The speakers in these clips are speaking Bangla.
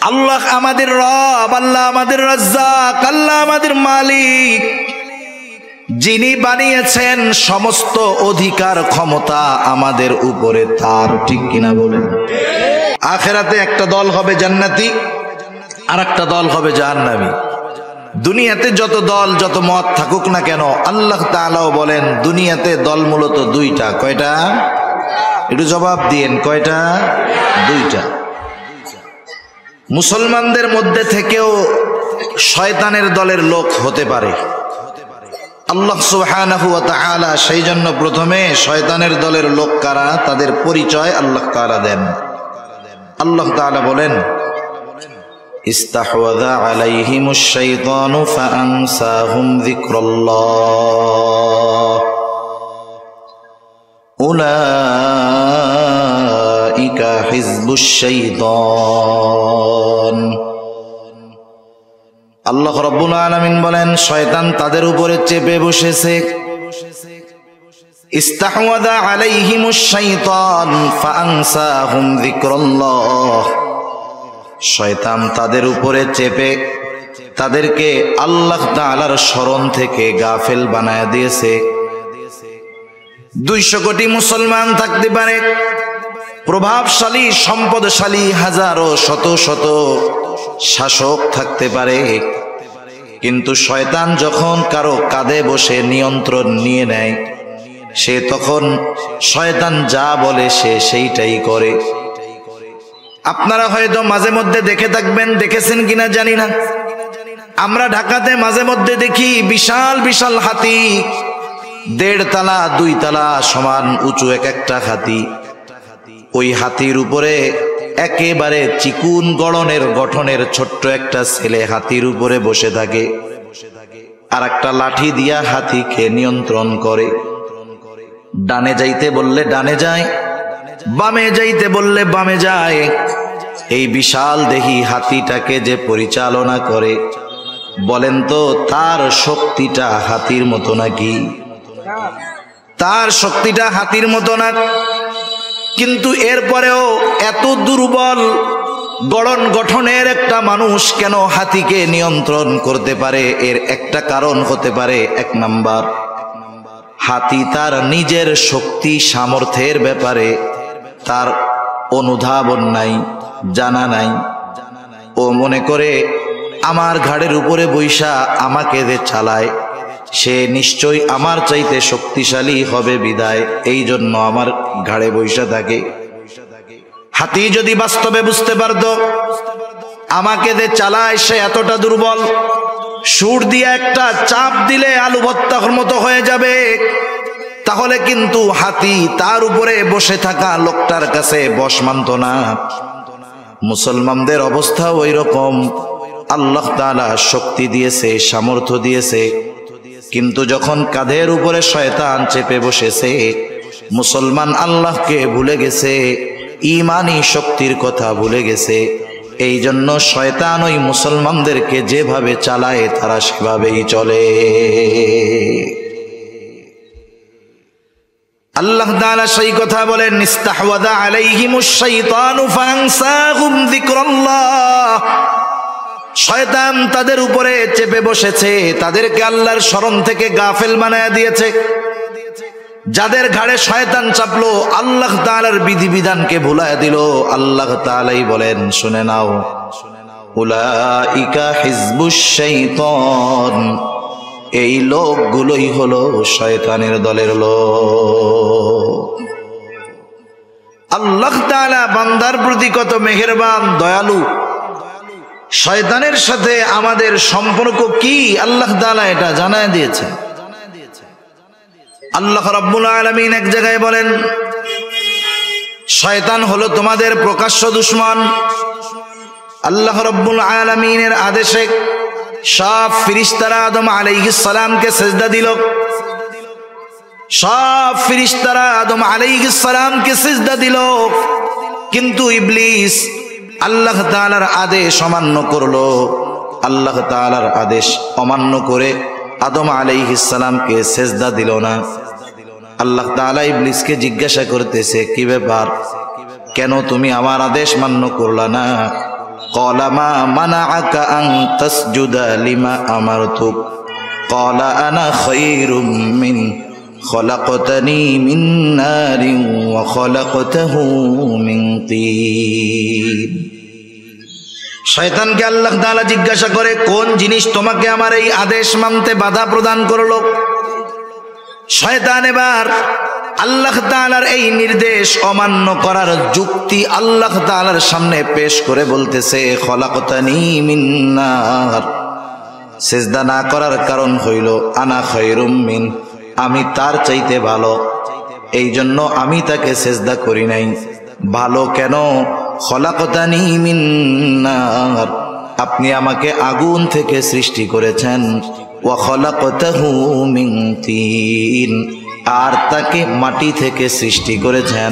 আল্লাহ আমাদের রব, আল্লাহ আমাদের রাজ্জাক, আল্লাহ আমাদের মালিক, যিনি বানিয়েছেন সমস্ত অধিকার ক্ষমতা আমাদের উপরে তার, ঠিক কিনা বলেন? আখিরাতে একটা দল হবে জান্নাতি আর একটা দল হবে জাহান্নামী। দুনিয়াতে যত দল যত মত থাকুক না কেন, আল্লাহ তাআলাও বলেন দুনিয়াতে দল মূলত দুইটা। কয়টা? একটু জবাব দিয়েন, কয়টা? দুইটা। মুসলমানদের মধ্যে থেকেও শয়তানের দলের লোক হতে পারে। আল্লাহ সুবহানাহু ওয়া তাআলা সেই জন্য প্রথমে শয়তানের দলের লোক কারা তাদের পরিচয় আল্লাহ তাআলা দেন। আল্লাহ তাআলা বলেন, ইস্তাহওয়াযা আলাইহিমুশ শাইতানু ফাআনসাহুম যিকরাল্লাহ উলাইকা হিজবুশ শাইতান। আল্লাহ রাব্বুল আলামিন বলেন শয়তান তাদের উপরে চেপে বসেছে। ইস্তাহওয়াযা আলাইহিমুশ শাইতান ফাআনসাহুম যিকরাল্লাহ, শয়তান তাদের উপরে চেপে তাদেরকে আল্লাহ তাআলার স্মরণ থেকে গাফেল বানায় দিয়েছে। 200 কোটি মুসলমান থাকতে পারে, প্রভাবশালী সম্পদশালী হাজারো শত শত শাসক থাকতে পারে, কিন্তু শয়তান যখন কারো কাঁধে বসে নিয়ন্ত্রণ নিয়ে নেয়, সে তখন শয়তান যা বলে সে সেইটাই করে। আপনারা হয়তো মাঝে মধ্যে দেখে থাকবেন, দেখেছেন কিনা জানি না, আমরা ঢাকাতে মাঝে মধ্যে দেখি বিশাল বিশাল হাতি, 1.5 তলা 2 তলা সমান উঁচু এক একটা হাতি। ওই হাতির উপরে একেবারে চিকুন গঠনের ছোট্ট একটা ছেলে হাতির উপরে বসে থাকে, আর একটা লাঠি দিয়া হাতিকে নিয়ন্ত্রণ করে। ডানে যাইতে বললে ডানে যায়, বামে যাইতে বললে বামে যায়। এই বিশাল দেহি হাতিটাকে যে পরিচালনা করে, বলেন তো তার শক্তিটা হাতির মতো নাকি? তার শক্তিটা হাতির মতো না, কিন্তু এরপরেও এত দুর্বল গঠনের একটা মানুষ কেন হাতিকে নিয়ন্ত্রণ করতে পারে? এর একটা কারণ হতে পারে, 1 নাম্বার, হাতি তার নিজের শক্তি সামর্থ্যের ব্যাপারে তার অনুধাবন নাই, জানা নাই। ও মনে করে আমার ঘাড়ের উপরে বৈশা আমাকে যে চালায় সে নিশ্চয়ই আমার চাইতে শক্তিশালী হবে, বিদায় এই জন্য আমার ঘাড়ে বৈশা থাকে। হাতি যদি বাস্তবে বুঝতে পারতো আমাকে যে চালায় সে এতটা দুর্বল, সুর দিয়ে একটা চাপ দিলে আলু ভর্তার মতো হয়ে যাবে, তাহলে কিন্তু হাতি তার উপরে বসে থাকা লোকটার কাছে বশ মানত না। মুসলমানদের অবস্থা ওই রকম। আল্লাহ তাআলা শক্তি দিয়েছে, সামর্থ্য দিয়েছে, কিন্তু যখন কাঁধের উপরে শয়তান চেপে বসেছে, মুসলমান আল্লাহকে ভুলে গেছে, ঈমানি শক্তির কথা ভুলে গেছে। এই জন্য শয়তান ওই মুসলমানদেরকে যেভাবে চালায় তারা সেভাবেই চলে। আল্লাহ তাআলা সেই কথা বলেন, ইস্তাহওয়াযা আলাইহিমুশ শাইতানু ফাআনসাহুম যিকরাল্লাহ, শয়তান তাদের উপরে চেপে বসেছে, তাদেরকে আল্লাহর স্মরণ থেকে গাফেল বানায়া দিয়েছে। যাদের ঘাড়ে শয়তান চাপলো আল্লাহ তাআলার বিধিবিধানকে ভুলায়া দিল। আল্লাহ তাআলাই বলেন, শুনে নাও, উলাইকা হিজবুশ শাইতান, এই লোকগুলোই হলো শয়তানের দলের লোক। আল্লাহ তাআলা বান্দার প্রতি কত মেহেরবান, দয়ালু। শয়তানের সাথে আমাদের সম্পর্ক কি আল্লাহ তাআলা এটা জানায় দিয়েছে। আল্লাহ রাব্বুল আলামিন এক জায়গায় বলেন, শয়তান হলো তোমাদের প্রকাশ্য দুশমন। আল্লাহ রাব্বুল আলামিনের আদেশে সব ফেরেশতারা আদম আলাইহিস সালামকে সিজদা দিল। সব ফেরেশতারা আদম আলাইহিস সালামকে সিজদা দিল, কিন্তু ইবলিস আল্লাহ তাআলার আদেশ অমান্য করলো। আল্লাহ তাআলার আদেশ অমান্য করে আদম আলাইহিস সালামকে সিজদা দিল না। আল্লাহ তাআলা ইবলিসকে জিজ্ঞাসা করতেছে, কি ব্যাপার, কেন তুমি আমার আদেশ মান্য করলা না? ক্বালা মা মানাআকা আন তাসজুদা লিমা আমারতুক ক্বালা আনা খায়রুম মিন খলাকতানি মিন নারিন ওয়া খলাকতাহু মিন তিন। শয়তানকে আল্লাহ তাআলা জিজ্ঞাসা করে, কোন জিনিস তোমাকে আমার এই আদেশ মানতে বাধা প্রদান করলো? শয়তান এবার আল্লাহ তাআলার এই নির্দেশ অমান্য করার যুক্তি আল্লাহ তাআলার সামনে পেশ করে বলতেছে, খলাকতানি মিন নার, সিজদা না করার কারণ হইল আনা খায়রুম মিন, আমি তার চাইতে ভালো, এই জন্য আমি তাকে সিজদা করি নাই। ভালো কেন? খলাকতানি মিন নার, আপনি আমাকে আগুন থেকে সৃষ্টি করেছেন, ওয়া খলাকতাহু মিন তিন, আর তাকে মাটি থেকে সৃষ্টি করেছেন।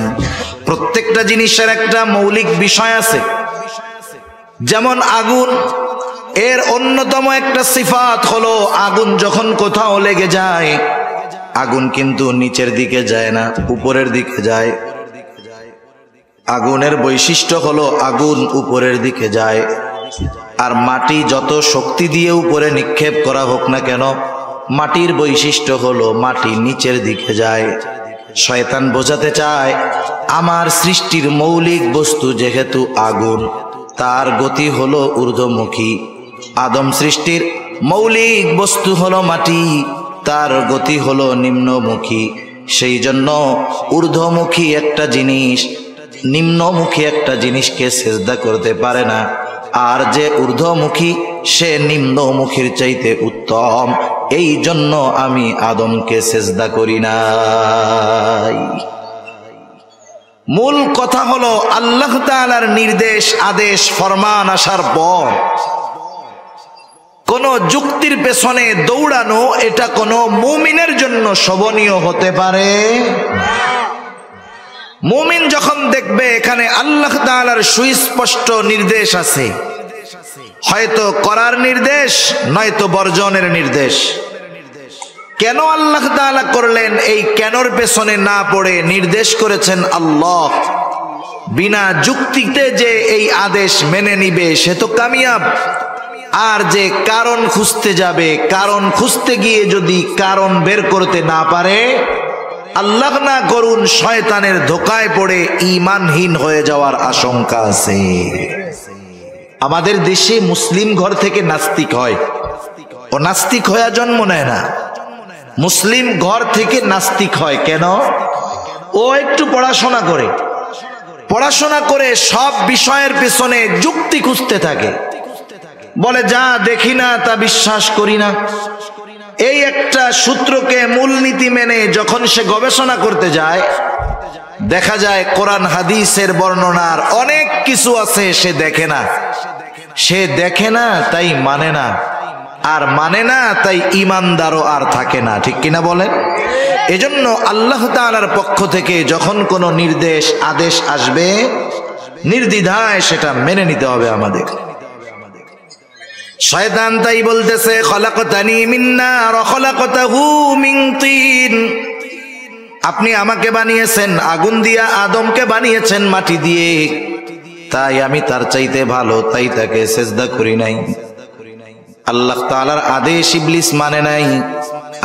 প্রত্যেকটা জিনিসের একটা মৌলিক বিষয় আছে। যেমন আগুন, এর অন্যতম একটা সিফাত হলো আগুন যখন কোথাও লেগে যায়, আগুন কিন্তু নিচের দিকে যায় না, উপরের দিকে যায়। আগুনের বৈশিষ্ট্য হলো আগুন উপরের দিকে যায়। আর মাটি যত শক্তি দিয়ে উপরে নিক্ষেপ করা হোক না কেন, মাটির বৈশিষ্ট্য হলো মাটি নিচের দিকে যায়। শয়তান বোঝাতে চায় আমার সৃষ্টির মৌলিক বস্তু যেহেতু আগুন, তার গতি হলো ঊর্ধ্বমুখী। আদম সৃষ্টির মৌলিক বস্তু হলো মাটি, তার গতি হলো নিম্নমুখী। সেই জন্য ঊর্ধ্বমুখী একটা জিনিস নিম্নমুখী একটা জিনিসকে সিজদা করতে পারে না, আর যে ঊর্ধ্বমুখী সে নিম্নমুখীর চাইতে উত্তম। এই জন্য আমি আদমকে সিজদা করি নাই। মূল কথা হলো আল্লাহ তাআলার নির্দেশ, আদেশ, ফরমান আসার পর কোন যুক্তির পেছনে দৌড়ানো, এটা কোন মুমিনের জন্য শোভনীয় হতে পারে। মুমিন যখন দেখবে এখানে আল্লাহ তাআলার সুস্পষ্ট নির্দেশ আছে, হয়তো করার নির্দেশ নয়তো বর্জনের নির্দেশ, কেন আল্লাহ তাআলা করলেন এই কেনর পেছনে না পড়ে নির্দেশ করেছেন আল্লাহ, বিনা যুক্তিতে যে এই আদেশ মেনে নিবে সে তো কামিয়াব। আর যে কারণ খুঁজতে যাবে, কারণ খুঁজতে গিয়ে যদি কারণ বের করতে না পারে, আল্লাহ না করুন শয়তানের ধোকায় পড়ে ঈমানহীন হয়ে যাওয়ার আশঙ্কা আছে। আমাদের দেশে মুসলিম ঘর থেকে নাস্তিক হয়, ও নাস্তিক হয়ে জন্ম নেয় না, মুসলিম ঘর থেকে নাস্তিক হয়। কেন? ও একটু পড়াশোনা করে, পড়াশোনা করে সব বিষয়ের পেছনে যুক্তি খুঁজতে থাকে, বলে যা দেখি না তা বিশ্বাস করি না। এই একটা সূত্রকে মূলনীতি মেনে যখন সে গবেষণা করতে যায়, দেখা যায় কোরআন হাদিসের বর্ণনার অনেক কিছু আছে সে দেখে না। সে দেখে না তাই মানে না, আর মানে না তাই ঈমানদারও আর থাকে না। ঠিক কিনা বলেন? এজন্য আল্লাহ তাআলার পক্ষ থেকে যখন কোনো নির্দেশ, আদেশ আসবে, নির্দ্বিধায় সেটা মেনে নিতে হবে আমাদের। শয়তান তাই বলতেছে, খলাকতানি মিন নার ওয়া খলাকতাহু মিন তিন, আপনি আমাকে বানিয়েছেন আগুন দিয়া, আদমকে বানিয়েছেন মাটি দিয়ে, তাই আমি তার চাইতে ভালো, তাই তাকে সিজদা করি নাই। আল্লাহ তাআলার আদেশ ইবলিস মানে নাই।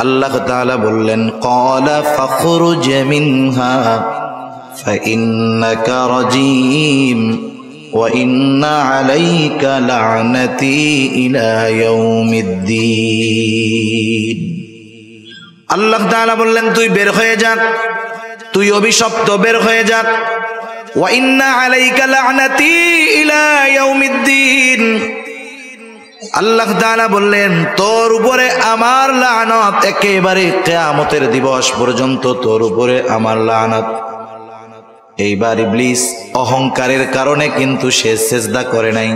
আল্লাহ তাআলা বললেন, ক্বালা ফাখরুজ মিনহা ফাইন্নাকা রাজিম ওয়া ইন্না আলাইকা লা'নাতি ইলা ইয়াউমিদ্দিন। আল্লাহ তাআলা বললেন, তুই বের হয়ে যা, তুই অভিশপ্ত, বের হয়ে যা। ওয়া ইন্না আলাইকা লা'নাতি ইলা ইয়াউমিদ্দিন। আল্লাহ তাআলা বললেন, তোর উপরে আমার লানত একেবারে কিয়ামতের দিবস পর্যন্ত, তোর উপরে আমার লানত। এইবার ইবলিস অহংকারের কারণে কিন্তু সে সিজদা করে নাই।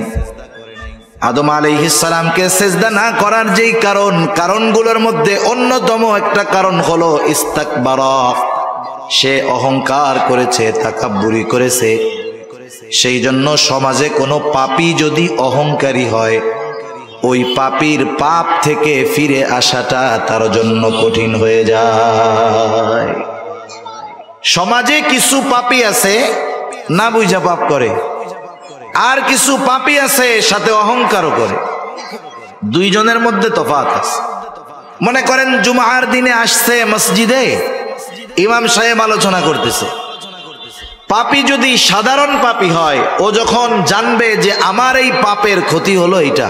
আদম আলাইহিস সালামকে সিজদা না করার যেই কারণগুলোর মধ্যে অন্যতম একটা কারণ হলো ইস্তাকবারা, সে অহংকার করেছে, তাকাব্বুরি করেছে। সেই জন্য সমাজে কোনো পাপী যদি অহংকারী হয়, ওই পাপীর পাপ থেকে ফিরে আসাটা তার জন্য কঠিন হয়ে যায়। সমাজে কিছু পাপী আছে না বুঝা পাপ করে, আর কিছু পাপী আছে সাথে অহংকারও করে। দুইজনের মধ্যে তফাৎ আছে। মনে করেন জুমার দিনে আসছে মসজিদে, ইমাম সাহেব আলোচনা করতেছে। পাপী যদি সাধারণ পাপী হয়, ও যখন জানবে যে আমার এই পাপের ক্ষতি হলো এইটা,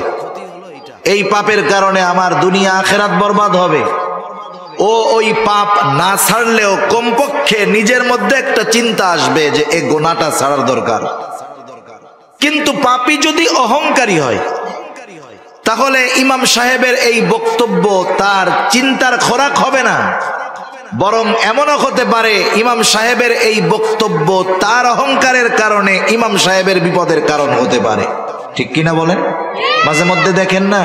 এই পাপের কারণে আমার দুনিয়া আখিরাত বরবাদ হবে, ও ওই পাপ না ছাড়লেও কমপক্ষে নিজের মধ্যে একটা চিন্তা আসবে যে এই গুনাহটা ছাড়ার দরকার। কিন্তু পাপী যদি অহংকারী হয়, তাহলে ইমাম সাহেবের এই বক্তব্য তার চিন্তার খোরাক হবে না, বরং এমনও হতে পারে ইমাম সাহেবের এই বক্তব্য তার অহংকারের কারণে ইমাম সাহেবের বিপদের কারণ হতে পারে। ঠিক কিনা বলেন? মাঝে মধ্যে দেখেন না,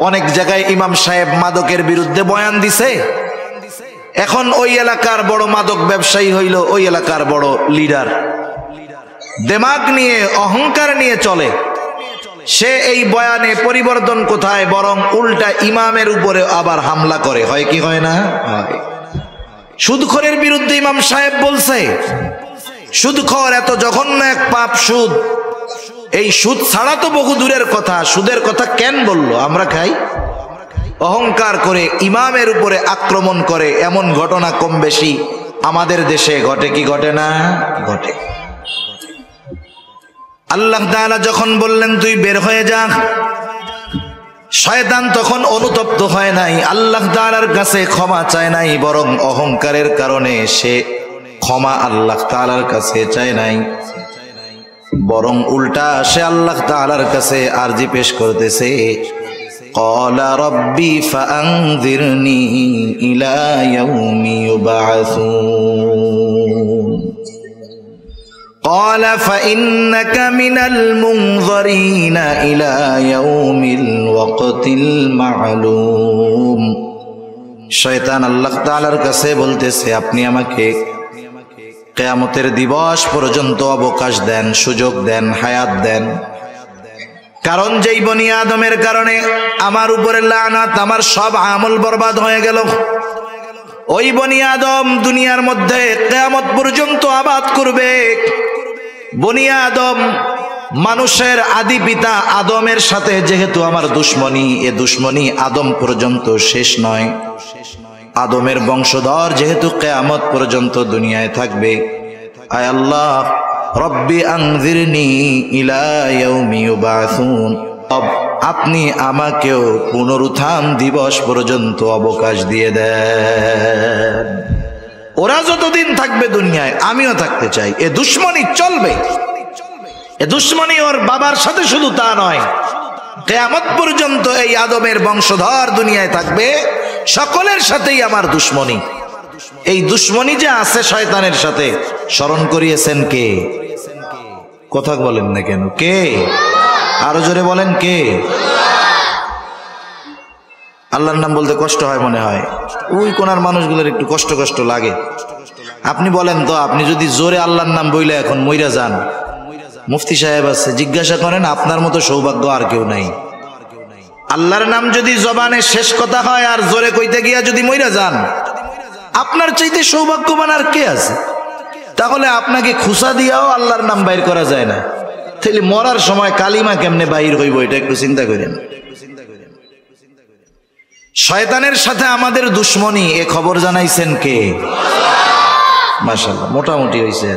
অনেক জায়গায় ইমাম সাহেব মাদকের বিরুদ্ধে বয়ান দিছে। এখন ওই এলাকার বড় মাদক ব্যবসায়ী হইল ওই এলাকার বড় লিডার, দিমাগ নিয়ে অহংকার নিয়ে চলে। সে এই বয়ানে পরিবর্তন কোথায়, বরং উল্টা ইমামের উপরে আবার হামলা করে। হয় কি হয় না? হয়। সুদখোরের বিরুদ্ধে ইমাম সাহেব বলছে, সুদখোর এত জঘন্য এক পাপ সুদ। এই সুদ ছাড়া তো বহু দূরের কথা, সুদের কথা কেন বললো? আমরা খাই। অহংকার করে ইমামের উপরে আক্রমণ করে, এমন ঘটনা কম বেশি আমাদের দেশে ঘটে কি ঘটে না? ঘটে। আল্লাহ তাআলা যখন বললেন তুই বের হয়ে যা, শয়তান তখন অনুতপ্ত হয় নাই, আল্লাহ তাআলার কাছে ক্ষমা চায় নাই, বরং অহংকারের কারণে সে ক্ষমা আল্লাহ তাআলার কাছে চায় নাই, বরং উল্টা সে আল্লাহ তাআলার কাছে আরজি পেশ করতেছে। ক্বালা রাব্বি ফাআনযিরনি ইলা ইয়াউমি ইউবআসুন قال فإنك من المنظرين إلى يوم الوقت المعلوم। শয়তান আল্লাহ তাআলার কাছে বলতেছে, আপনি আমাকে কিয়ামতের দিবস পর্যন্ত অবকাশ দেন, সুযোগ দেন, হায়াত দেন। কারণ যেই বনি আদমের কারণে আমার উপরে লানাত, আমার সব আমল বরবাদ হয়ে গেল, ওই বনি আদম দুনিয়ার মধ্যে কিয়ামত পর্যন্ত আবাদ করবে। বনি আদম মানুষের আদি পিতা আদমের সাথে যেহেতু আমার দুশ্মনী, এ দুশ্মনী আদম পর্যন্ত শেষ নয়। আদমের বংশধর যেহেতু কিয়ামত পর্যন্ত দুনিয়ায় থাকবে। আয় আল্লাহ, রব্বি আনযিরনি ইলা ইয়াউমি ইউবআসুন, আপনি আমাকেও পুনরুত্থান দিবস পর্যন্ত অবকাশ দিয়ে দেন। ওরা যতদিন থাকবে দুনিয়ায় আমিও থাকতে চাই। এ দুশ্মনী চলবে। এ দুশ্মনী ওর বাবার সাথে শুধু তা নয়, কিয়ামত পর্যন্ত এই আদমের বংশধর দুনিয়ায় থাকবে, সকলের সাথেই আমার দুশ্মনী। এই দুশ্মনী যে আছে শয়তানের সাথে, স্মরণ করিয়েছেন কে? কথা বলেন না কেন? কে? আরো জোরে বলেন কে? আল্লাহর নাম বলতে কষ্ট হয় মনে হয়, ওই কোনার মানুষগুলোর একটু কষ্ট কষ্ট লাগে। আপনি বলেন তো, আপনি যদি জোরে আল্লাহর নাম বইলে এখন মইরা যান, মুফতি সাহেব আছে, জিজ্ঞাসা করেন আপনার মতো সৌভাগ্য আর কেউ নাই। আল্লাহর নাম যদি জবানে শেষ কথা হয় আর জোরে কইতে গিয়া যদি মইরা যান, আপনার চাইতে সৌভাগ্যবান আর কে আছে? তাহলে আপনাকে খুসা দিয়াও আল্লাহর নাম বাইর করা যায় না, তাহলে মরার সময় কালিমা কেমনে বাইর হইব? এটা একটু চিন্তা করেন। শয়তানের সাথে আমাদের দুশ্মনী, এ খবর জানাইছেন কে? মাশাআল্লাহ, মোটামুটি হইছে।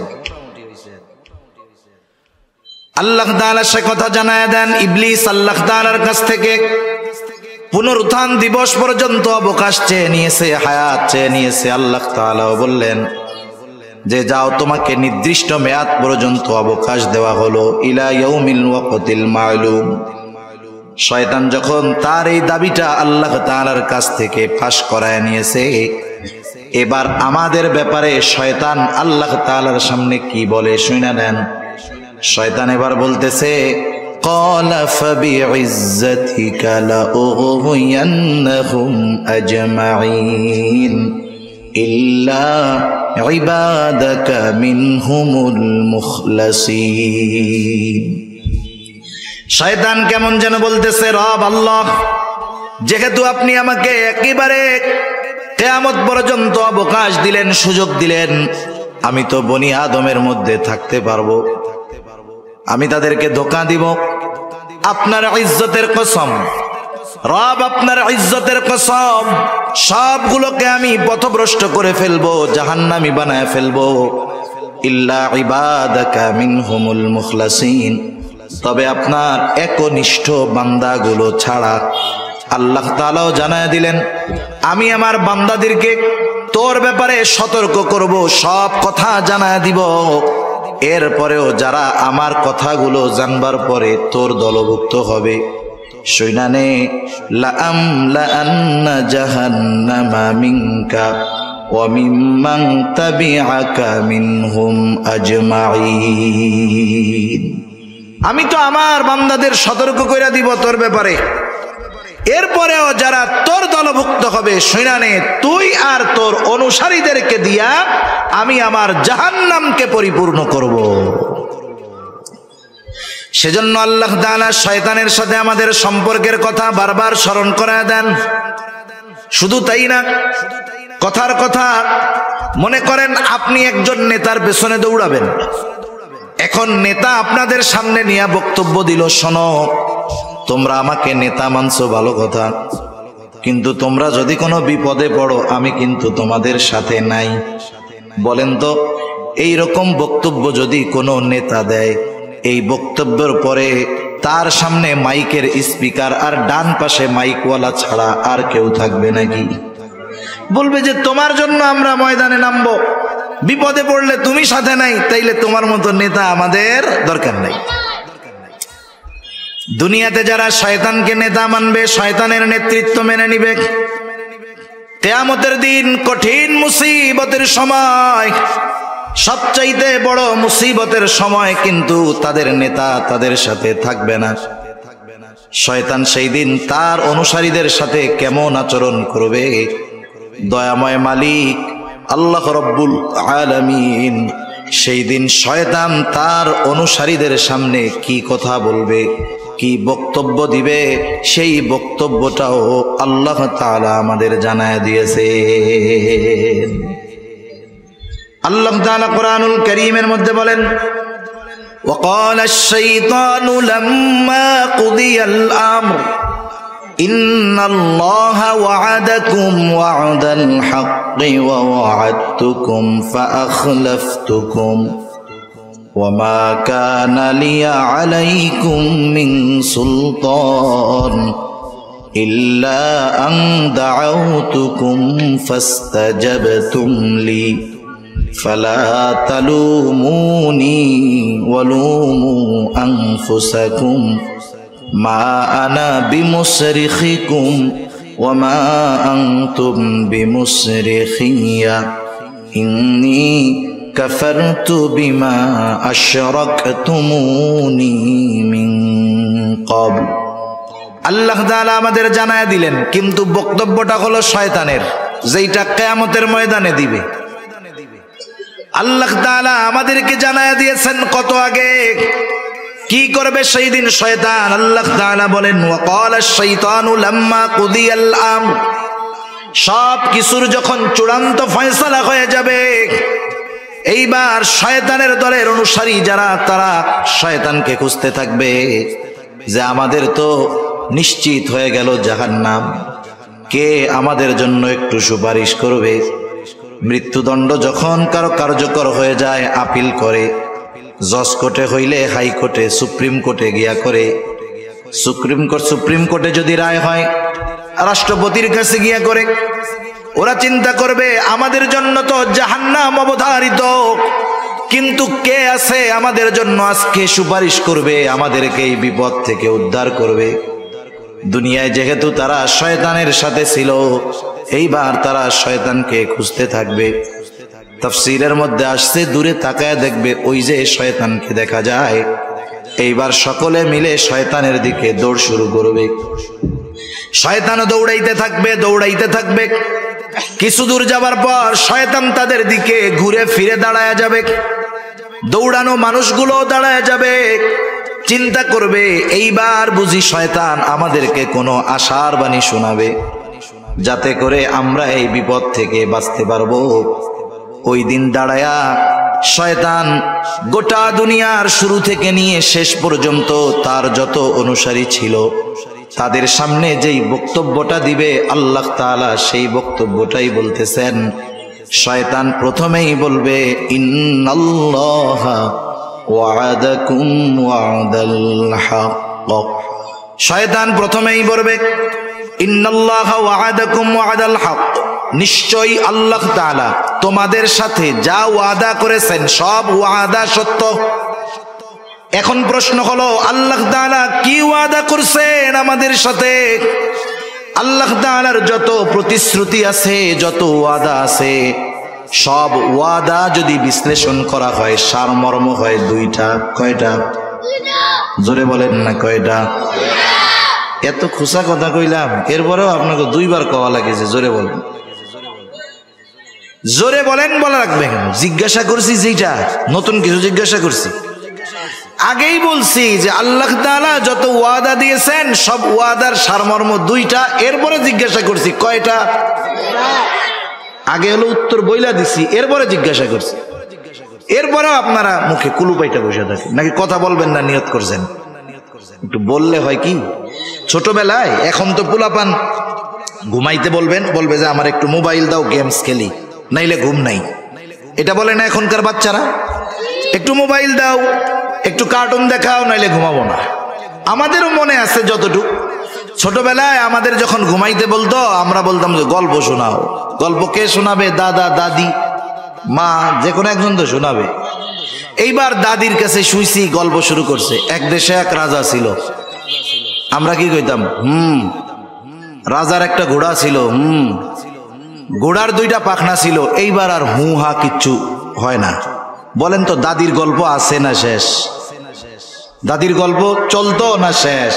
আল্লাহ তাআলা সে কথা জানায় দেন। ইবলিস আল্লাহ তাআলার কাছ থেকে পুনরুত্থান দিবস পর্যন্ত অবকাশ চেয়ে নিয়েছে, হায়াত চেয়ে নিয়েছে। আল্লাহ তাআলাও বললেন যে যাও, তোমাকে নির্দিষ্ট মেয়াদ পর্যন্ত অবকাশ দেওয়া হলো, ইলা ইয়াউমিল ওয়াক্তিল মা'লুম। শয়তান যখন তার এই দাবিটা আল্লাহ তাআলার কাছ থেকে ফাঁস করায় নিয়েছে, এবার আমাদের ব্যাপারে শয়তান আল্লাহ তাআলার সামনে কি বলে শুনে নেন। শয়তান এবার বলতেছে, ক্বালা ফাবিইজ্জাতিকা লাউগওয়িয়ান্নাহুম আজমাঈন ইল্লা ইবাদাকা মিনহুমুল মুখলাসিন। শয়তান কেমন যেন বলতেছে, রব আল্লাহ, যেহেতু আপনি আমাকে একেবারে কিয়ামত পর্যন্ত অবকাশ দিলেন, সুযোগ দিলেন, আমি তো বনি আদমের মধ্যে থাকতে পারবো। আমি তাদেরকে ধোঁকা দিব। আপনার ইজ্জতের কসম, রব আপনার ইজ্জতের কসম, সবগুলোকে আমি পথভ্রষ্ট করে ফেলবো, জাহান্নামী বানায় ফেলবো। ইল্লা ইবাদাকা মিনহুমুল মুখলাসিন, তবে আপনার একনিষ্ঠ বান্দাগুলো ছাড়া। আল্লাহ তাআলাও জানায় দিলেন, আমি আমার বান্দাদেরকে তোর ব্যাপারে সতর্ক করব, সব কথা জানায় দিব। এরপরেও যারা আমার কথাগুলো জানবার পরে তোর দলভুক্ত হবে, শুনানে লাআমলাআন্না জাহান্নামা মিনকা ওয়া মিম্মান তাবিআকা মিনহুম আজমাইন। আমি তো আমার বান্দাদের সতর্ক কইরা দিব তোর ব্যাপারে, এরপরেও যারা তোর দলভুক্ত হবে, শুনানে তুই আর তোর অনুসারীদেরকে দিয়া আমি আমার জাহান্নামকে পরিপূর্ণ করব। সেজন্য আল্লাহ তাআলা শয়তানের সাথে আমাদের সম্পর্কের কথা বারবার স্মরণ করায় দেন। শুধু তাই না, কথার কথা মনে করেন আপনি একজন নেতার পেছনে দৌড়াবেন। এখন নেতা আপনাদের সামনে নিয়ে বক্তব্য দিল, শোনো তোমরা আমাকে নেতা মানছো ভালো কথা, কিন্তু তোমরা যদি কোনো বিপদে পড়ো আমি কিন্তু তোমাদের সাথে নাই। বলেন তো, এই রকম বক্তব্য যদি কোনো নেতা দেয়, এই বক্তব্যের পরে তার সামনে মাইকের স্পিকার আর ডান পাশে মাইকওয়ালা ছাড়া আর কেউ থাকবে নাকি? বলবে যে তোমার জন্য আমরা ময়দানে নামবো, বিপদে পড়লে তুমি সাথে নাই, তাইলে তোমার মতো নেতা আমাদের দরকার নাই। দুনিয়াতে যারা শয়তানকে নেতা মানবে, শয়তানের নেতৃত্ব মেনে নিবে, কিয়ামতের দিন কঠিন মুসিবতের সময়, সবচাইতে বড় মুসিবতের সময় কিন্তু তাদের নেতা তাদের সাথে থাকবে না। শয়তান সেই দিন তার অনুসারীদের সাথে কেমন আচরণ করবে, দয়াময় মালিক আল্লাহ রব্বুল আলামিন সেই দিন শয়তান তার অনুসারীদের সামনে কি কথা বলবে, কি বক্তব্য দিবে, সেই বক্তব্যটাও আল্লাহ তাআলা আমাদের জানায় দিয়েছে। আল্লাহ তাআলা কোরআনুল কারীমের মধ্যে বলেন, وقال الشيطان لما قضي الأمر إن الله وعدكم وعد الحق ووعدتكم فأخلفتكم وما كان لي عليكم من سلطان إلا أن دعوتكم فاستجبتم لي فلا تلوموني ولوموا أنفسكم ما أنا بمصرخكم وما أنتم بمصرخي إني كفرت بما أشركتموني من قبل। আল্লাহ তাআলা আমাদের জানায় দিলেন, কিন্তু বক্তব্যটা হলো শয়তানের, যেটা কিয়ামতের ময়দানে দিবে। আল্লাহ তাআলা আমাদেরকে জানায় দিয়েছেন কত আগে কি করবে সেই দিন শয়তান। আল্লাহ তাআলা বলেন, ওয়াকালা শাইতানু লাম্মা কুদিয়াল আমর, সব কিছুর যখন চূড়ান্ত ফয়সালা হয়ে যাবে, এইবার শয়তানের দলের অনুসারী যারা, তারা শয়তানকে খুঁজতে থাকবে যে আমাদের তো নিশ্চিত হয়ে গেল জাহান্নাম, কে আমাদের জন্য একটু সুপারিশ করবে। মৃত্যুদণ্ড যখন কারো কার্যকর হয়ে যায়, আপিল করে, জজ কোর্টে হইলে হাইকোর্টে, সুপ্রিম কোর্টে গিয়া করে, সুপ্রিম কোর্টে যদি রায় হয় রাষ্ট্রপতির কাছে গিয়া করে। ওরা চিন্তা করবে আমাদের জন্য তো জাহান্নাম অবধারিত, কিন্তু কে আছে আমাদের জন্য আজকে সুপারিশ করবে, আমাদেরকে এই বিপদ থেকে উদ্ধার করবে। দুনিয়ায় যেহেতু তারা শয়তানের সাথে ছিল, এইবার তারা শয়তানকে খুঁজতে থাকবে। তাফসীরের মধ্যে আসছে, দূরে তাকায় দেখবে ওই যে শয়তানকে দেখা যায়, এইবার সকলে মিলে শয়তানের দিকে দৌড় শুরু করবে। শয়তানও দৌড়াইতে থাকবে, দৌড়াইতে থাকবে। কিছু দূর যাবার পর শয়তান তাদের দিকে ঘুরে ফিরে দাঁড়ায় যাবে, দৌড়ানো মানুষগুলো দাঁড়ায় যাবে, চিন্তা করবে এইবার বুঝি শয়তান আমাদেরকে কোনো আশার বাণী শোনাবে, যাতে করে আমরা এই বিপদ থেকে বাঁচতে পারবো। ওই দিন দাঁড়ায়া শয়তান গোটা দুনিয়ার শুরু থেকে নিয়ে শেষ পর্যন্ত তার যত অনুসারী ছিল তাদের সামনে যেই বক্তব্যটা দিবে আল্লাহ তাআলা সেই বক্তব্যটাই বলতেছেন। শয়তান প্রথমেই বলবে ইন্নাল্লাহা ওয়া'আদাকুম ওয়া'দাল হক। শয়তান প্রথমেই বলবে ইন্নাল্লাহা ওয়া'আদাকুম ওয়া'দাল হক, নিশ্চয়ই আল্লাহ তাআলা তোমাদের সাথে যা ওয়াদা করেছেন সব ওয়াদা সত্য। এখন প্রশ্ন হলো আল্লাহ তাআলা কি ওয়াদা করছেন আমাদের সাথে? আল্লাহ তাআলার যত প্রতিশ্রুতি আছে, যত ওয়াদা আছে, সব ওয়াদা যদি বিশ্লেষণ করা হয় সারমর্ম হয় দুইটা। কয়টা? জোরে বলেন না কয়টা? এত খুশা কথা কইলাম, এরপরেও আপনাকে দুইবার কওয়া লাগেছে। জোরে বলেন, জোরে বলেন, বলা রাখবে কেন? জিজ্ঞাসা করছি যেটা, নতুন কিছু জিজ্ঞাসা করছি? আগেই বলছি যে আল্লাহ তাআলা যত ওয়াদা দিয়েছেন সব ওয়াদার সারমর্ম দুইটা। এরপরে জিজ্ঞাসা করছি কয়টা? আগে হলো উত্তর বইলা দিছি, এরপরে জিজ্ঞাসা করছি। এরপরেও আপনারা মুখে কুলুপাইটা বসে থাকেন, নাকি কথা বলবেন না নিয়ত করছেন? একটু বললে হয় কি ছোটবেলায়। এখন তো পোলাপান ঘুমাইতে বলবেন, বলবে যে আমার একটু মোবাইল দাও, গেমস খেলি, নাইলে ঘুম নাই। এটা বলে না এখনকার বাচ্চারা? একটু মোবাইল দাও, একটু কার্টুন দেখাও, নাইলে ঘুমাবো না। আমাদেরও মনে আছে যতটুকু ছোটবেলায় আমাদের যখন ঘুমাইতে বলতো আমরা বলতাম যে গল্প শোনাও। গল্প কে শোনাবে? দাদা, দাদি, মা, যে কোনো একজন তো শোনাবে। এইবার দাদির কাছে শুইছি, গল্প শুরু করছে। এক দেশে এক রাজা ছিল। আমরা কি কইতাম? রাজার একটা ঘোড়া ছিল। ঘোড়ার দুইটা পাখনা ছিল। এইবার আর হু হা কিচ্ছু হয় না। বলেন তো দাদির গল্প আছে না শেষ? দাদির গল্প চলতো না শেষ?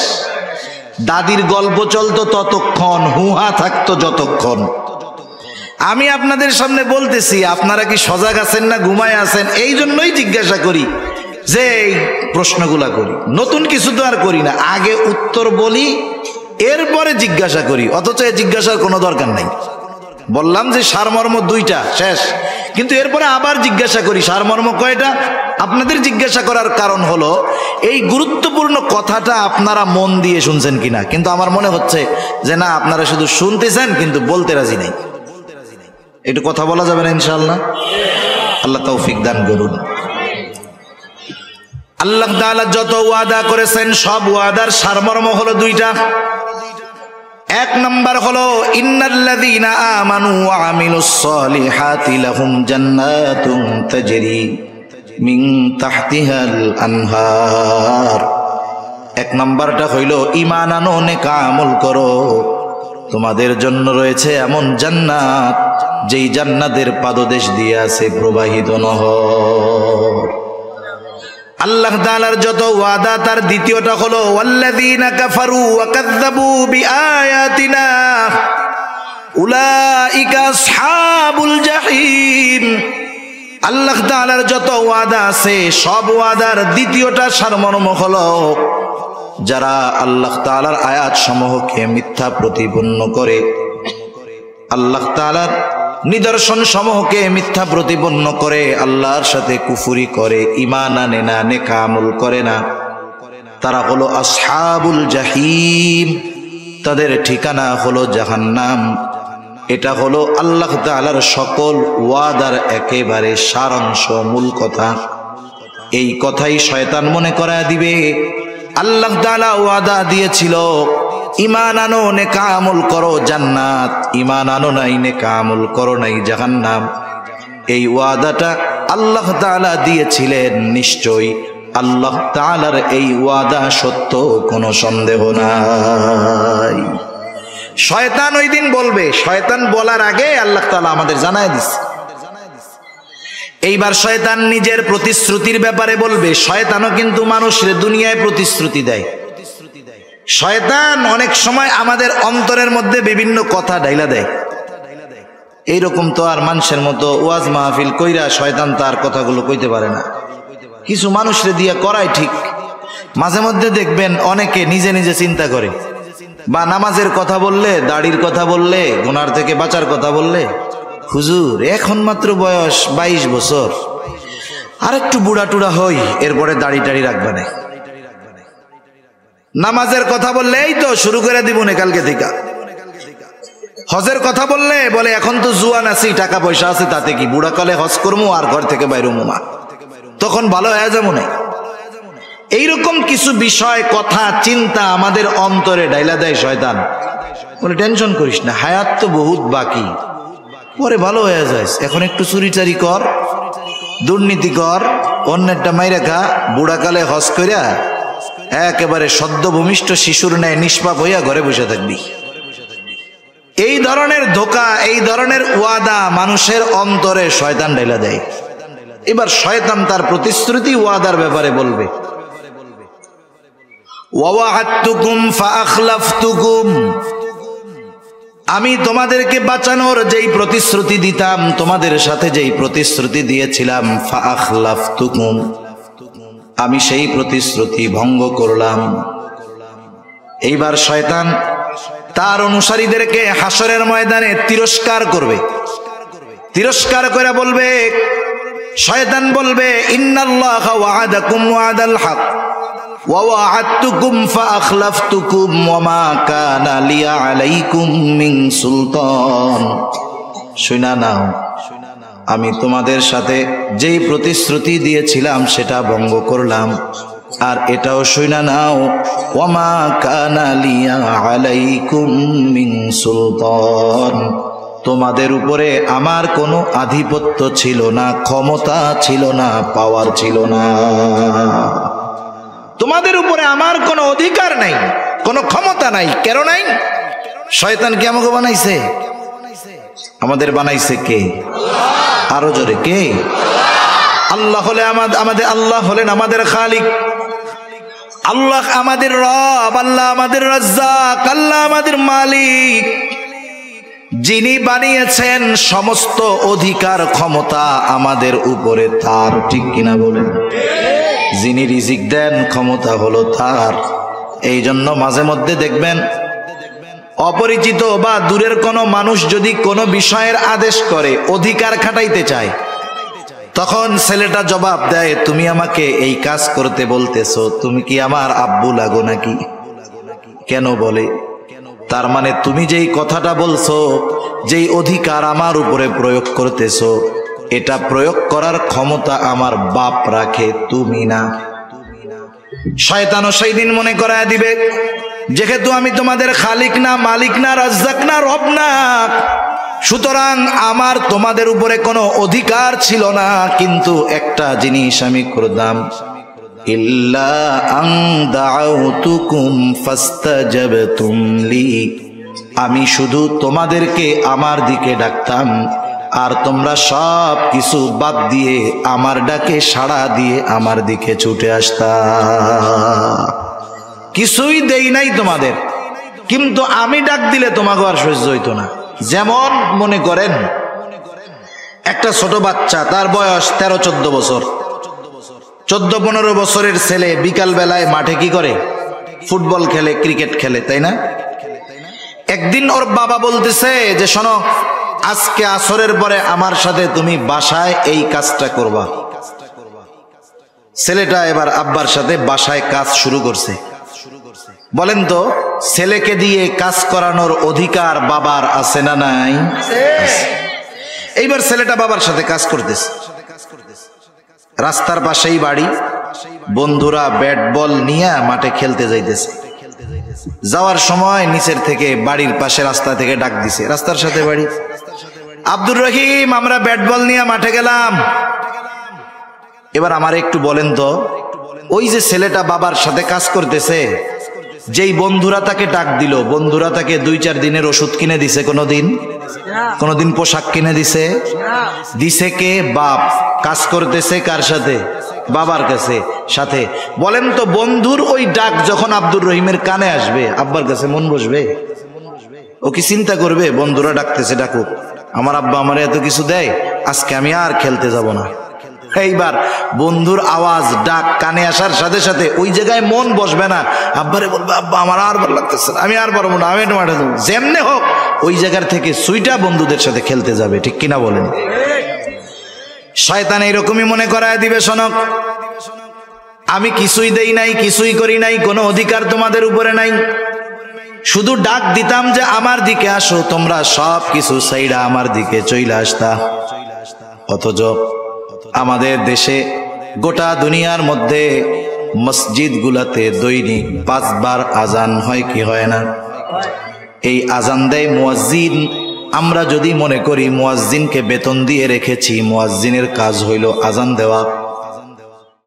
দাদির গল্প চলতো ততক্ষণ, হুহা থাকতো যতক্ষণ। আমি আপনাদের সামনে বলতেছি, আপনারা কি সজাগ আছেন না ঘুমায় আছেন? এই জন্যই জিজ্ঞাসা করি, যে এই প্রশ্নগুলা করি। নতুন কিছু তো আর করি না, আগে উত্তর বলি এরপরে জিজ্ঞাসা করি। অথচ এই জিজ্ঞাসার কোনো দরকার নাই। বললাম যে সারমর্ম দুইটা, শেষ। কিন্তু এরপরে আবার জিজ্ঞাসা করি সারমর্ম কয়টা? আপনাদের জিজ্ঞাসা করার কারণ হলো এই গুরুত্বপূর্ণ কথাটা আপনারা মন দিয়ে শুনছেন কিনা। কিন্তু আমার মনে হচ্ছে যে না, আপনারা শুধু শুনতেছেন কিন্তু বলতে রাজি নাই। একটু কথা বলা যাবে না ইনশাআল্লাহ? আল্লাহ তৌফিক দান করুন। আল্লাহ তাআলা যত ওয়াদা করেছেন সব ওয়াদার সারমর্ম হলো দুইটা। এক নাম্বার হলো ইন্নাল্লাযীনা আমানু ওয়া আমিলুস সলিহাতি লাহুম জান্নাতুন তাজরি মিন তাহতিহাল আনহার। এক নাম্বারটা হইল ঈমান আনো, নেক আমল করো, তোমাদের জন্য রয়েছে এমন জান্নাত যেই জান্নাতের পাদদেশ দিয়ে আছে প্রবাহিত নহর। আল্লাহ তাআলার যত ওয়াদা তার দ্বিতীয়টা হলো ওয়াল্লাযীনা কাফারু ওয়া কাযযাবু বিআয়াতিনা উলাইকা আসহাবুল জাহিম। আল্লাহ তাআলার যত ওয়াদা আছে সব ওয়াদার দ্বিতীয়টা সারমর্ম হলো যারা আল্লাহ তাআলার আয়াত সমূহকে মিথ্যা প্রতিপন্ন করে, আল্লাহ তাআলার নিদর্শন সমূহকে মিথ্যা প্রতিপন্ন করে, আল্লাহর সাথে কুফরি করে, ঈমান আনে না, নেক আমল করে না, তারা হলো আসহাবুল জাহিম। তাদের ঠিকানা হলো জাহান্নাম। এটা হলো আল্লাহ তাআলার সকল ওয়াদার একেবারে সারাংশ, মূল কথা। এই কথাই শয়তান মনে করায় দিবে আল্লাহ তাআলা ওয়াদা দিয়েছিল ঈমান আনো, নেক আমল করো, জান্নাত। ঈমান আনো নাই, নেক আমল করো নাই, জাহান্নাম। এই ওয়াদাটা আল্লাহ তাআলা দিয়েছিলেন, নিশ্চয়ই আল্লাহ তাআলার এই ওয়াদা সত্য, কোনো সন্দেহ নাই। শয়তান ওই দিন বলবে, শয়তান বলার আগে আল্লাহ তাআলা আমাদের জানায় দিচ্ছে। এইবার শয়তান নিজের প্রতিশ্রুতির ব্যাপারে বলবে। শয়তানও কিন্তু মানুষের দুনিয়ায় প্রতিশ্রুতি দেয়। শয়তান অনেক সময় আমাদের অন্তরের মধ্যে বিভিন্ন কথা ডাইলা দেয়। এইরকম তো আর মানুষের মতো ওয়াজ মাহফিল কইরা শয়তান তার কথাগুলো কইতে পারে না। কিছু মানুষরে দিয়া করায় ঠিক। মাঝে মধ্যে দেখবেন অনেকে নিজে নিজে চিন্তা করে, বা নামাজের কথা বললে, দাড়ির কথা বললে, গুনার থেকে বাঁচার কথা বললে, হুজুর এখন মাত্র বয়স 22 বছর, আর একটু বুড়া টুড়া হই, এরপরে দাড়ি টাড়ি রাখবে না। নামাজের কথা বললে এই তো শুরু করে দিব না কালকে থেকে। হজের কথা বললে বলে এখন তো জুয়ান আছি, টাকা পয়সা আছে, তাতে কি, বুড়া কালে হজ করবো আর ঘর থেকে বাইরে মা, তখন ভালো হয়ে যাবো না। এইরকম কিছু বিষয়, কথা, চিন্তা আমাদের অন্তরে ডাইলা দেয় শয়তান। বলে টেনশন করিস না, হায়াত তো বহুত বাকি, পরে ভালো হয়ে যায়, এখন একটু চুরিচারি কর, দুর্নীতি কর, অন্যেরটা মাইরা খা, বুড়াকালে হজ কইরা একেবারে সদ্য ভূমিষ্ঠ শিশুর ন্যায় নিষ্পাপ হইয়া ঘরে বসে থাকবি। এই ধরনের ধোঁকা, এই ধরনের ওয়াদা মানুষের অন্তরে শয়তান ঢেলা দেয়। এবার শয়তান তার প্রতিশ্রুতি ওয়াদার ব্যাপারে বলবে, ওয়াওয়া'আদতুকুম ফাআখলাফতুকুম, আমি তোমাদেরকে বাঁচানোর যেই প্রতিশ্রুতি দিতাম, তোমাদের সাথে যেই প্রতিশ্রুতি দিয়েছিলাম, ফাআখলাফতুকুম, আমি সেই প্রতিশ্রুতি ভঙ্গ করলাম। এইবার শয়তান তার অনুসারীদেরকে হাসরের ময়দানে তিরস্কার করবে। তিরস্কার করে বলবে, শয়তান বলবে, ইন্নাল্লাহা ওয়া'আদাকুম ওয়া'দাল হক ওয়া ওয়া'আদতুকুম ফাআখলাফতুকুম ওয়া মা কানা লিয়া আলাইকুম মিন সুলতান। শুনা নাও, আমি তোমাদের সাথে যেই প্রতিশ্রুতি দিয়েছিলাম সেটা ভঙ্গ করলাম। আর এটাও শুনা নাও, ওয়া মা কানা লিয়া আলাইকুম মিন সুলতান, তোমাদের উপরে আমার কোনো আধিপত্য ছিল না, ক্ষমতা ছিল না, পাওয়ার ছিল না। তোমাদের উপরে আমার কোনো অধিকার নাই, কোনো ক্ষমতা নাই। কেন নাই? শয়তান কি আমাকে বানাইছে? আমাদের বানাইছে কে? আরো জোরে, কে? আল্লাহ হলে আমাদের, আল্লাহ হলেন আমাদের খালিক, আল্লাহ আমাদের রব, আল্লাহ আমাদের রাজ্জাক, আল্লাহ আমাদের মালিক। যিনি বানিয়েছেন, সমস্ত অধিকার ক্ষমতা আমাদের উপরে তার, ঠিক কিনা বলেন? যিনি রিজিক দেন, ক্ষমতা হলো তার। এই জন্য মাঝে মধ্যে দেখবেন অপরিচিত বা দূরের কোনো মানুষ যদি কোনো বিষয়ের আদেশ করে, অধিকার খাটাইতে চায়, তখন ছেলেটা জবাব দেয়, তুমি আমাকে এই কাজ করতে বলতেছো, তুমি কি আমার আব্বু লাগো নাকি? কেন বলে? তার মানে তুমি যেই কথাটা বলছো, যেই অধিকার আমার উপরে প্রয়োগ করতেছো, এটা প্রয়োগ করার ক্ষমতা আমার বাপ রাখে, তুমি না। শয়তানও সেই দিন মনে করায় দিবে, যেহেতু আমি তোমাদের খালিক না, মালিক না, রাজ্জাক না, রব না, সুতরাং আমার তোমাদের উপরে কোনো অধিকার ছিল না। কিন্তু একটা জিনিস আমি করতাম, ইল্লা আন দাউতুকুম ফাস্তাজাবতুম লি, আমি শুধু তোমাদেরকে আমার দিকে ডাকতাম, আর তোমরা সব কিছু বাদ দিয়ে আমার ডাকে সাড়া দিয়ে আমার দিকে ছুটে আসতা। কিছুই দেই নাই তোমাদের, কিন্তু আমি ডাক দিলে তোমাকে আর সহ্য হইতো না। যেমন মনে করেন একটা ছোট বাচ্চা, তার বয়স 13-14 বছর, 14-15 বছরের ছেলে বিকাল বেলায় মাঠে কি করে? ফুটবল খেলে, ক্রিকেট খেলে, তাই না? একদিন ওর বাবা বলতেছে যে শোনো, আজকে আসরের পরে আমার সাথে তুমি বাসায় এই কাজটা করবা। ছেলেটা এবার আব্বার সাথে বাসায় কাজ শুরু করছে। বলেন তো, ছেলেকে দিয়ে কাজ করানোর অধিকার বাবার আছে না নাই? এইবার ছেলেটা বাবার সাথে কাজ করতেছে। রাস্তার পাশেই বাড়ি, বন্ধুরা ব্যাট বল নিয়ে মাঠে খেলতে যাইতেছে। যাওয়ার সময় নিচের থেকে, বাড়ির পাশে রাস্তা থেকে ডাক দিছে, রাস্তার সাথে বাড়ি, আব্দুর রহিম, আমরা ব্যাট বল নিয়ে মাঠে গেলাম। এবার আমার একটু বলেন তো, ওই যে ছেলেটা বাবার সাথে কাজ করতেছে, যেই বন্ধুরা তাকে ডাক দিল, বন্ধুরা তাকে 2-4 দিনের ওষুধ কিনে দিছে? কোনদিন পোশাক কিনে দিছে? দিছে কে? বাপ। কাজ করতেছে কার সাথে? বাবার কাছে, সাথে। বলেন তো, বন্ধুর ওই ডাক যখন আব্দুর রহিমের কানে আসবে, আব্বার কাছে মন বসবে? ও কি চিন্তা করবে, বন্ধুরা ডাকতেছে, ডাকুক, আমার আব্বা আমার এত কিছু দেয়, আজকে আমি আর খেলতে যাব না? এইবার বন্ধুর আওয়াজ, ডাক কানে আসার সাথে সাথে ওই জায়গায় মন বসবে না, আব্বারে বলবে, আব্বা আমার আর ভালো লাগতেছে, আমি আর পারবো না, আমি একটু মাঠে যাবো। যেমনে হোক ওই জায়গার থেকে সুইটা বন্ধুদের সাথে খেলতে যাবে, ঠিক কিনা বলেন? শয়তান এইরকমই মনে করায় দিবে, শোনক আমি কিছুই দেই নাই, কিছুই করি নাই, কোনো অধিকার তোমাদের উপরে নাই, শুধু ডাক দিতাম যে আমার দিকে আসো, তোমরা সব কিছু ছাইড়া আমার দিকে চইলা আসতা। অথচ আমাদের দেশে গোটা দুনিয়ার মধ্যে মসজিদ গুলাতে দৈনিক 5 বার আজান হয় কি হয় না? এই আজান দেয় মুয়াজ্জিন। আমরা যদি মনে করি মুয়াজ্জিনকে বেতন দিয়ে রেখেছি, মুয়াজ্জিনের কাজ হইল আজান দেওয়া,